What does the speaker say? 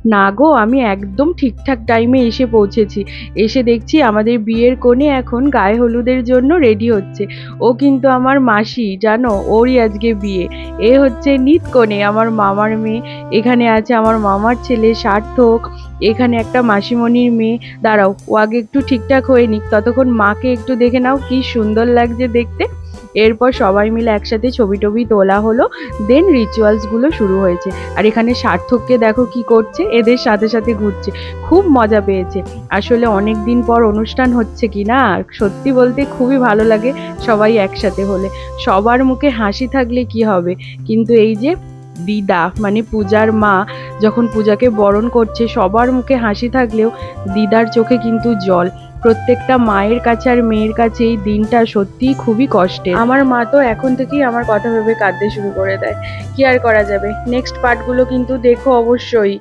না গো, আমি একদম ঠিকঠাক টাইমে এসে পৌঁছেছি। এসে দেখছি আমাদের বিয়ের কনে এখন গায়ে হলুদের জন্য রেডি হচ্ছে। ও কিন্তু আমার মাসি, জানো, ওরই আজকে বিয়ে। এ হচ্ছে নিত কনে, আমার মামার মেয়ে। এখানে আছে আমার মামার ছেলে সার্থক। এখানে একটা মাসিমণির মেয়ে। দাঁড়াও, ও আগে একটু ঠিকঠাক হয়ে নিক, ততক্ষণ মাকে একটু দেখে নাও, কি সুন্দর লাগছে দেখতে। এরপর সবাই মিলে একসাথে ছবি টবি তোলা হলো। দেন রিচুয়ালস গুলো শুরু হয়েছে। আর এখানে সার্থককে দেখো কি করছে, এদের সাথে সাথে ঘুরছে। খুব মজা পেয়েছে। আসলে অনেক দিন পর অনুষ্ঠান হচ্ছে কি না, সত্যি বলতে খুবই ভালো লাগে সবাই একসাথে হলে। সবার মুখে হাসি থাকলে কি হবে, কিন্তু এই যে দিদা মানে পূজার মা যখন পূজাকে বরণ করছে, সবার মুখে হাসি থাকলেও দিদার চোখে কিন্তু জল। প্রত্যেকটা মায়ের কাছে আর মেয়ের কাছে এই দিনটা সত্যিই খুবই কষ্টের। আমার মা তো এখন থেকেই আমার কথা ভেবে কাঁদতে শুরু করে দেয়। কি আর করা যাবে, নেক্সট পার্টগুলো কিন্তু দেখো অবশ্যই।